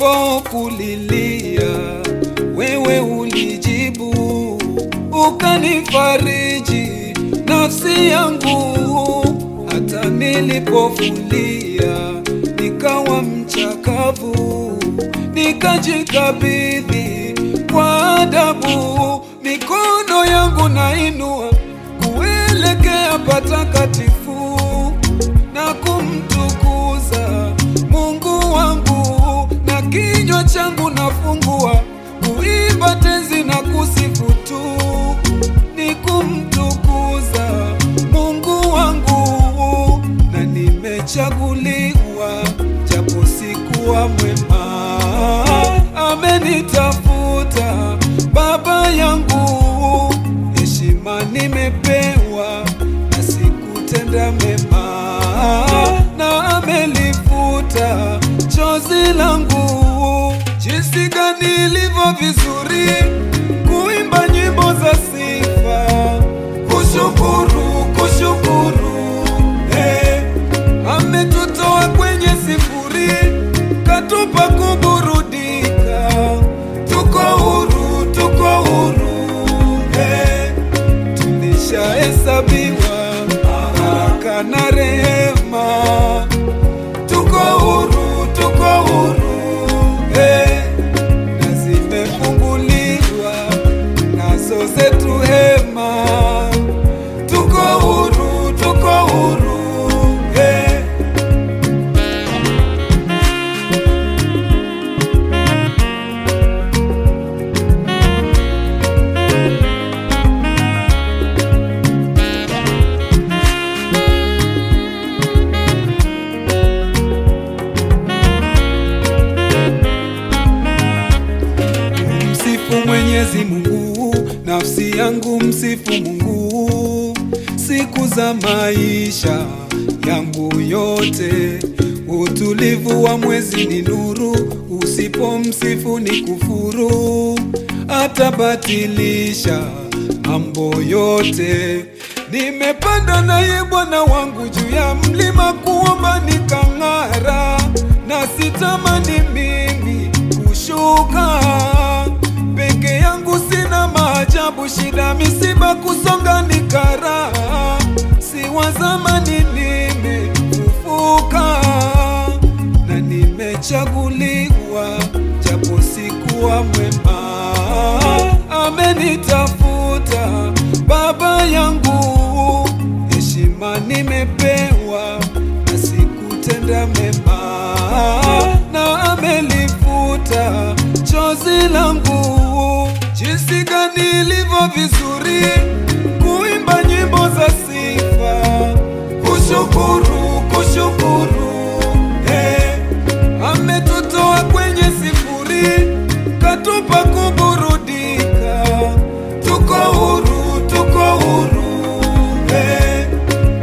nilipokulilia wewe ulijibu, ukanifariji nafsi yangu. Hata nilipofulia nikawa mchakavu, nikajikabidhi kwa adabu. Mikono yangu nainua kuelekea patakatifu na kumtukuza Mungu wangu, na kinywa changu nafungua kuimba tenzi na kusifu tu, ni kumtukuza Mungu wangu. Na nimechaguliwa japo sikuwa mwema, amenitafuta Baba yangu. Heshima nimepewa na sikutenda mema, na amelifuta chozi langu. Jinsi gani ilivyo vizuri kuimba nyimbo za sifa, kushukuru, kushukuru. Ametutoa kwenye sifuri, katupa kuburudika. Tuko huru, tuko huru. Tulishahesabiwa baraka na rehema. Tuko huru, tuko huru. Na zimefunguliwa nazo zetu hema. Tuko huru, tuko huru. Mwenyezi Mungu, nafsi yangu msifu Mungu siku za maisha yangu yote. Utulivu wa mwezi ni nuru, usipomsifu ni kufuru, atabatilisha mambo yote. Nimepanda naye Bwana wangu juu ya mlima kuomba nikang'ara, na sitamani mimi kushuka peke yangu. Sina maajabu, shida, misiba, kusonga ni karaha. Si wa zamani, nimefufuka na nimechaguliwa japo sikuwa mwema. Amenitafuta Baba yangu, heshima nimepewa na sikutenda mema, na amelifuta chozi langu. Jinsi gani ilivyo vizuri kuimba nyimbo za sifa, kushukuru, kushukuru. Ametutoa kwenye sifuri, katupa kuburudika. Tuko huru, tuko huru.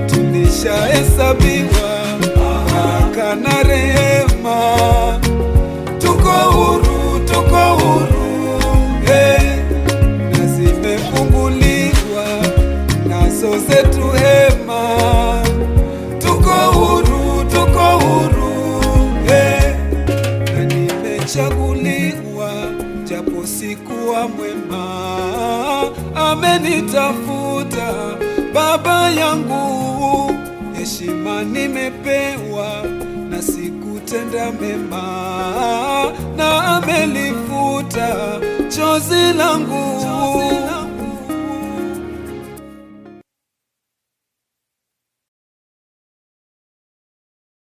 Tulishahesabiwa baraka na rehema. Tuko huru, tuko huru. Na zimefunguliwa nazo zetu hema. Tuko huru, tuko huru. Na nimechaguliwa japo sikuwa mwema, amenitafuta Baba yangu. Heshima nimepewa na sikutenda mema, na amelifuta chozi langu.